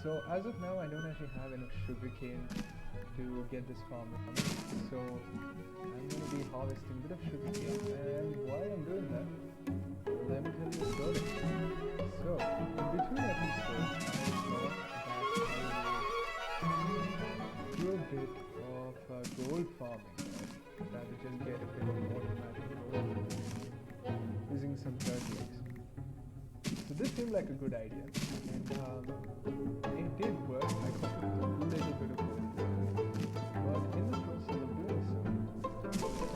So as of now, I don't actually have enough sugarcane to get this farm running. So I'm going to be harvesting a bit of sugarcane, and while I'm doing that, let me tell you a story. So in between episodes, I thought that I would do a bit of gold farming, right? Rather just get a bit of automatic gold using some dirt legs. So this seemed like a good idea, and it did work. I got a little bit of gold, but in the process of doing so,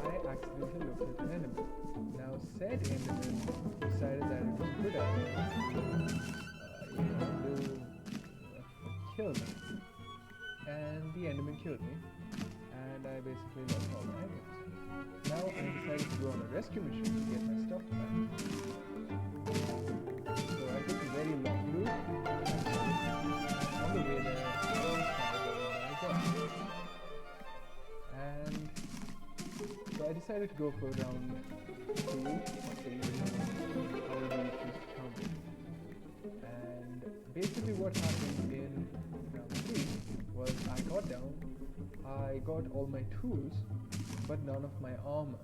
I accidentally looked at an enemy. Now, said enemy decided that it was a good idea to kill me, and the enemy killed me, and I basically lost all my items. Now I decided to go on a rescue mission to get my stuff back. So I took a very long route. On the way there, I was found and so I decided to go for round 2 or 3, however you choose to count it. And basically what happened in round 3 was I got down, I got all my tools, but none of my armor.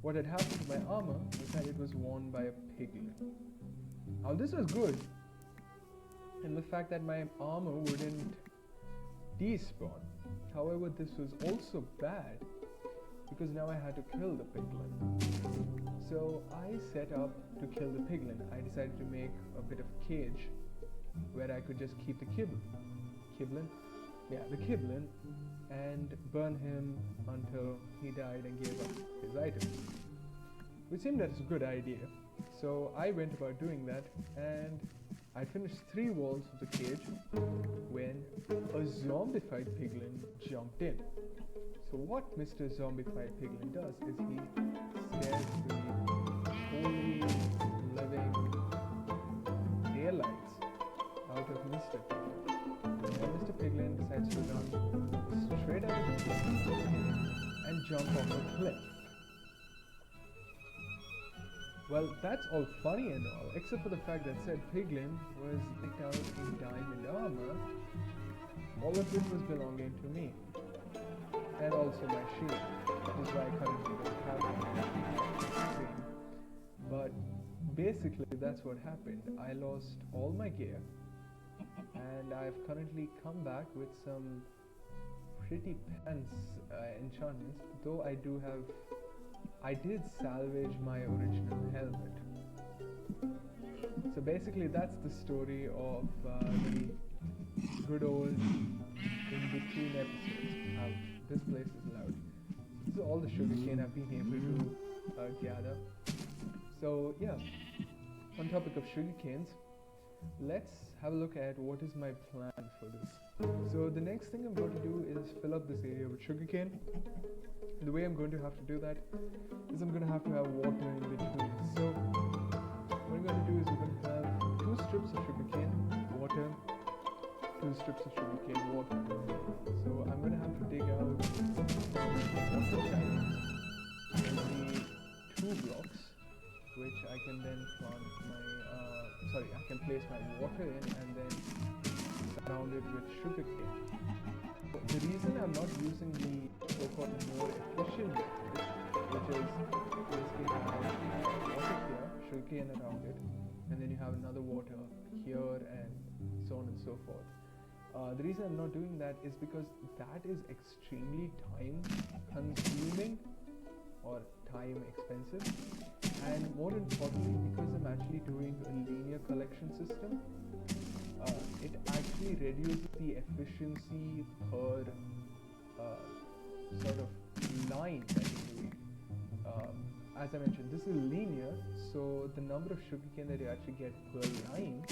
What had happened to my armor was that it was worn by a piglin. Now this was good in the fact that my armor wouldn't despawn. However, this was also bad because now I had to kill the piglin. So I set up to kill the piglin. I decided to make a bit of cage where I could just keep the kibblin, and burn him until he died and gave up his items, which seemed that it's a good idea. So I went about doing that, and I finished 3 walls of the cage when a zombified piglin jumped in. So what Mr. Zombified Piglin does is he scares the holy living daylights out of Mr. Piglin. And Mr. Piglin decides to run straight out of the cliff and jump off a cliff. Well, that's all funny and all, except for the fact that said piglin was decked out in diamond armor, all of it was belonging to me. And also my shield, which is why I currently don't have one. But basically that's what happened. I lost all my gear, and I've currently come back with some pretty pants enchantments, though I did salvage my original helmet. So basically that's the story of the good old in-between episodes. Ouch, this place is loud. This is all the sugarcane I've been able to gather. So yeah, on topic of sugarcanes, let's have a look at what is my plan for this. So the next thing I'm going to do is fill up this area with sugarcane. The way I'm going to have to do that is I'm going to have water in between. So what I'm going to do is we're going to have 2 strips of sugarcane, water, 2 strips of sugarcane, water. So I'm going to have to dig out water channels and the 2 blocks, which I can then plant I can place my water in and then surround it with sugarcane. The reason I'm not using the so-called more efficient method, which is basically have water here, sugarcane around it, and then you have another water here and so on and so forth. The reason I'm not doing that is because that is extremely time consuming or time expensive, and more importantly because I'm actually doing a linear collection system, it actually reduces the efficiency per sort of line that you're doing. As I mentioned, this is linear, so the number of sugarcane that you actually get per line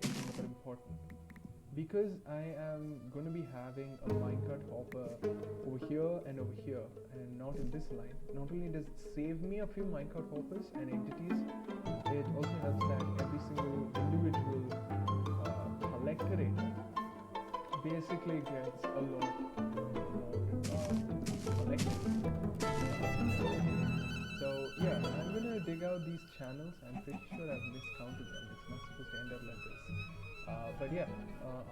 is more important. Because I am going to be having a minecart hopper over here and over here, and not in this line, not only does it save me a few minecart hoppers and entities, it also helps that every single individual collector area basically gets a lot more collected. So yeah, I'm going to dig out these channels. I'm pretty sure I've miscounted them. It's not supposed to end up like this. But yeah,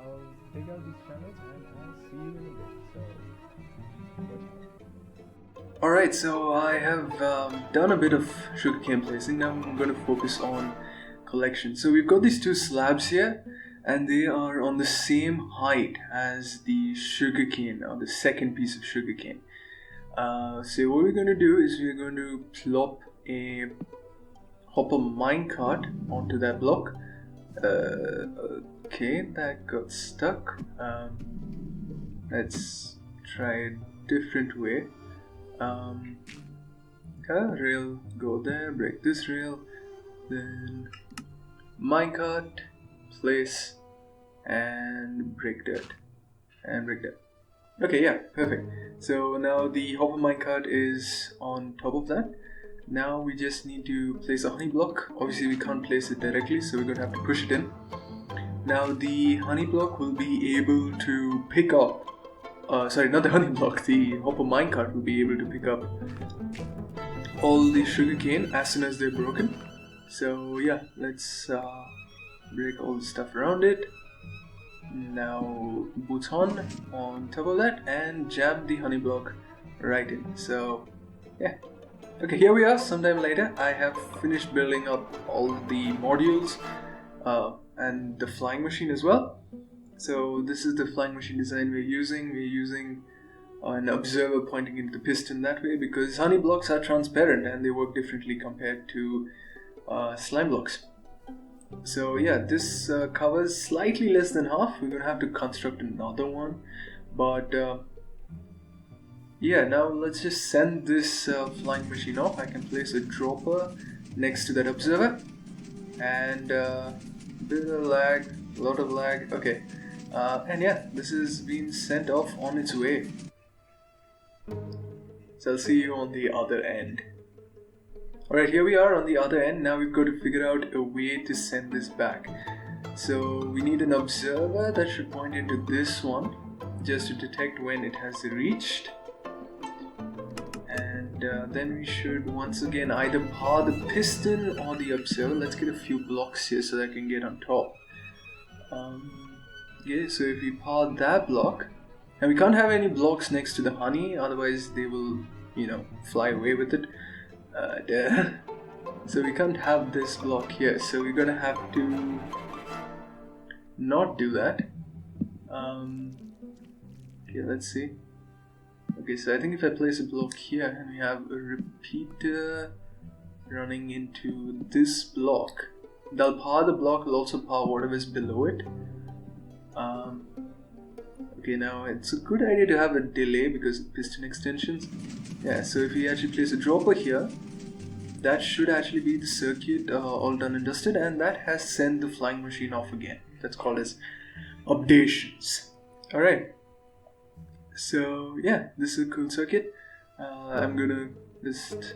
I'll dig out these channels and I'll see you in a bit. So watch out. Alright, so I have done a bit of sugarcane placing. Now I'm going to focus on collection. So we've got these two slabs here, and they are on the same height as the sugarcane, or the second piece of sugarcane. So what we're going to do is we're going to plop a hopper minecart onto that block. Okay, that got stuck. Let's try a different way. Rail, go there, break this rail, then minecart, place, and break that, and break that. Okay, yeah, perfect. So now the hopper minecart is on top of that. Now we just need to place a honey block. Obviously we can't place it directly, so we're going to have to push it in. Now the honey block will be able to pick up, sorry, not the honey block, the hopper minecart will be able to pick up all the sugarcane as soon as they're broken. So yeah, let's break all the stuff around it. Now boots on top of that and jam the honey block right in. So yeah. Okay, here we are. Sometime later, I have finished building up all the modules and the flying machine as well. So this is the flying machine design we're using. We're using an observer pointing into the piston that way because honey blocks are transparent and they work differently compared to slime blocks. So yeah, this covers slightly less than half. We're going to have to construct another one, but yeah, now let's just send this flying machine off. I can place a dropper next to that observer, and bit of lag, a lot of lag. Okay, and yeah, this is being sent off on its way. So I'll see you on the other end. Alright, here we are on the other end. Now we've got to figure out a way to send this back. So we need an observer that should point into this one just to detect when it has reached. And then we should once again either power the piston or the observer. Let's get a few blocks here so that I can get on top. Yeah, so if we power that block, and we can't have any blocks next to the honey, otherwise they will, fly away with it. So we can't have this block here, so we're gonna have to not do that. Okay, let's see. Okay, so I think if I place a block here and we have a repeater running into this block, that'll power the block, will also power whatever is below it. Okay, now it's a good idea to have a delay because of piston extensions. Yeah, so if we actually place a dropper here, that should actually be the circuit all done and dusted, and that has sent the flying machine off again. That's called as updations. Alright, so yeah, this is a cool circuit. I'm gonna just,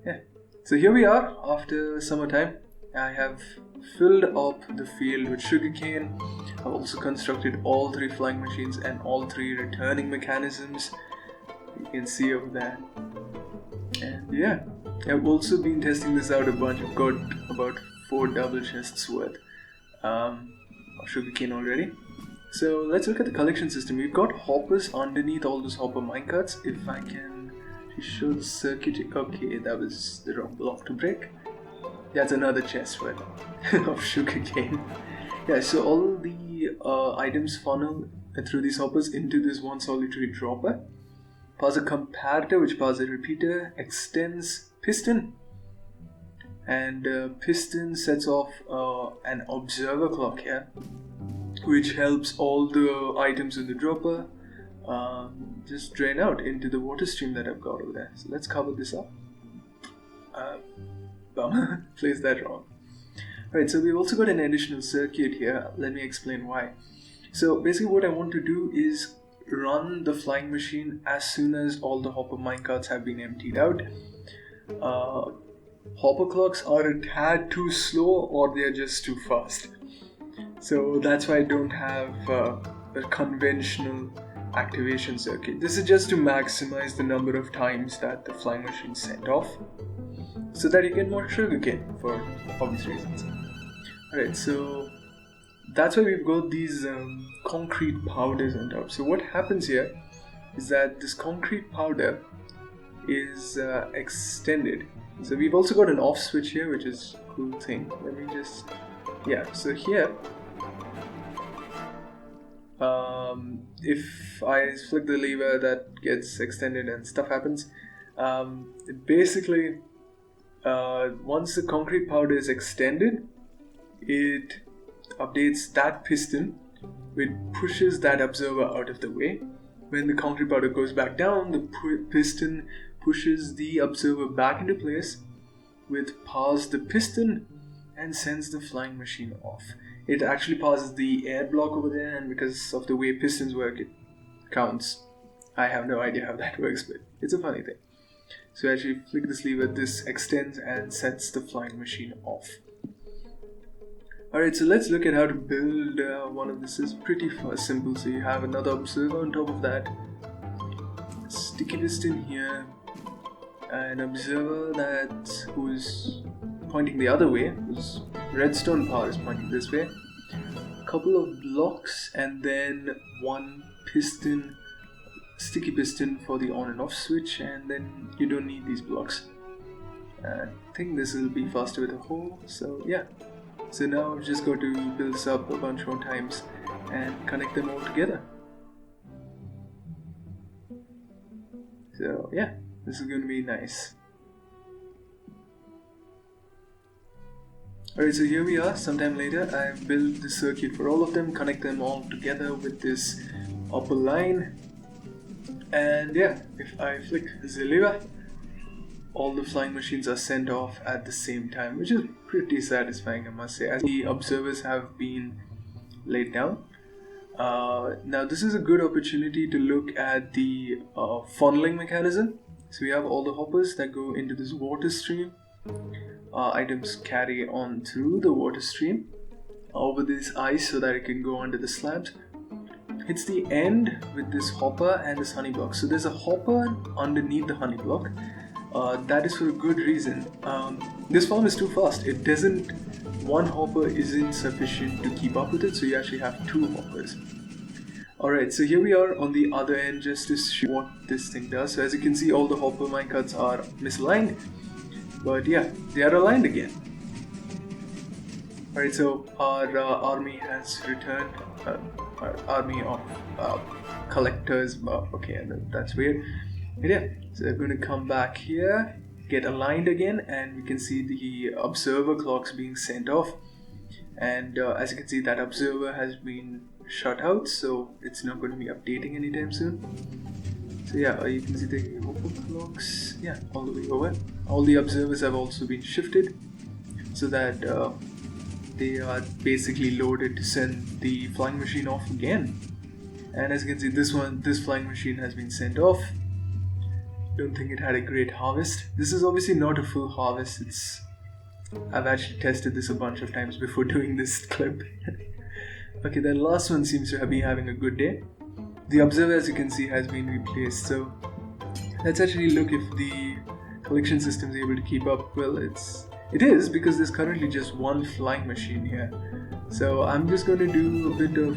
yeah. So here we are after summertime. I have filled up the field with sugarcane. I've also constructed all 3 flying machines and all 3 returning mechanisms. You can see over there. And yeah, I've also been testing this out a bunch. I've got about 4 double chests worth of sugarcane already. So let's look at the collection system. We've got hoppers underneath all those hopper minecarts. If I can show the circuit. Okay, that was the wrong block to break. That's another chest worth of sugarcane. Yeah, so all the items funnel through these hoppers into this one solitary dropper. Powers a comparator, which powers a repeater, extends piston, and piston sets off an observer clock here, which helps all the items in the dropper just drain out into the water stream that I've got over there. So let's cover this up. Bummer, placed that wrong. Alright, so we've also got an additional circuit here. Let me explain why. So basically what I want to do is run the flying machine as soon as all the hopper minecarts have been emptied out. Hopper clocks are a tad too slow or they're just too fast. So that's why I don't have a conventional activation circuit. This is just to maximize the number of times that the flying machine sent off, so that you get more sugarcane for obvious reasons. Alright, so that's why we've got these concrete powders on top. So what happens here is that this concrete powder is extended. So we've also got an off switch here, which is a cool thing. Let me just, yeah, so here if I flick the lever, that gets extended and stuff happens. Basically, once the concrete powder is extended, it updates that piston, which pushes that observer out of the way. When the concrete powder goes back down, the piston pushes the observer back into place, which powers the piston and sends the flying machine off. It actually passes the air block over there, and because of the way pistons work, it counts. I have no idea how that works, but it's a funny thing. So as you flick this lever, this extends and sets the flying machine off. Alright, so let's look at how to build one of this. It's pretty simple. So you have another observer on top of that, sticky piston here, an observer who's pointing the other way, whose redstone power is pointing this way, a couple of blocks, and then one piston, sticky piston for the on and off switch, and then you don't need these blocks. I think this will be faster with a hole, so yeah. So now I'm just going to build this up a bunch more times and connect them all together. So yeah, this is going to be nice. Alright, so here we are. Sometime later, I've built the circuit for all of them, connect them all together with this upper line. And yeah, if I flick the lever, all the flying machines are sent off at the same time, which is pretty satisfying, I must say, as the observers have been laid down. Now this is a good opportunity to look at the funneling mechanism. So we have all the hoppers that go into this water stream. Items carry on through the water stream over this ice so that it can go under the slabs. Hits the end with this hopper and this honey block. So there's a hopper underneath the honey block. That is for a good reason. This farm is too fast. One hopper isn't sufficient to keep up with it, so you actually have two hoppers. Alright, so here we are on the other end just to show what this thing does. So as you can see, all the hopper minecarts are misaligned. But yeah, they are aligned again. Alright, so our army has returned. Our army of collectors. Okay, that's weird. But yeah, so they're going to come back here, get aligned again, and we can see the observer clocks being sent off. And as you can see, that observer has been shut out, so it's not going to be updating anytime soon. So yeah, you can see the hopper clocks, yeah, all the way over. All the observers have also been shifted so that they are basically loaded to send the flying machine off again. And as you can see, this flying machine has been sent off. Don't think it had a great harvest. This is obviously not a full harvest. I've actually tested this a bunch of times before doing this clip. Okay, that last one seems to be having a good day. The observer, as you can see, has been replaced. So let's actually look if the collection system is able to keep up. Well, it is, because there's currently just one flying machine here. So I'm just going to do a bit of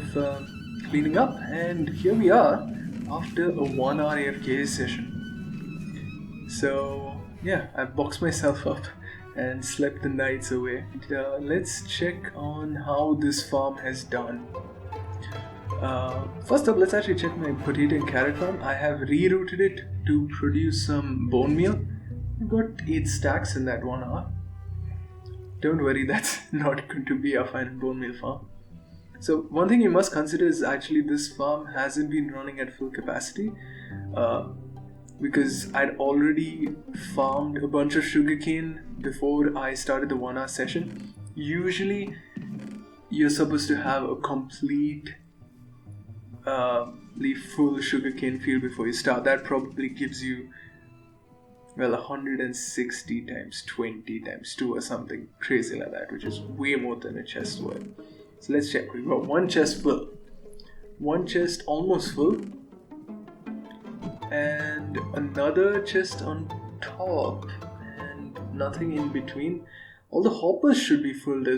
cleaning up, and here we are after a 1 hour AFK session. So yeah, I've boxed myself up and slept the nights away. Let's check on how this farm has done. First up, let's actually check my potato and carrot farm. I have rerouted it to produce some bone meal. I've got 8 stacks in that 1 hour. Don't worry, that's not going to be a final bone meal farm. So one thing you must consider is actually this farm hasn't been running at full capacity. Because I'd already farmed a bunch of sugarcane before I started the 1 hour session. Usually, you're supposed to have a complete full sugarcane field before you start. That probably gives you, well, 160 times 20 times 2 or something crazy like that, which is way more than a chest worth. So let's check. We've got one chest full, one chest almost full, and another chest on top, and nothing in between. All the hoppers should be full as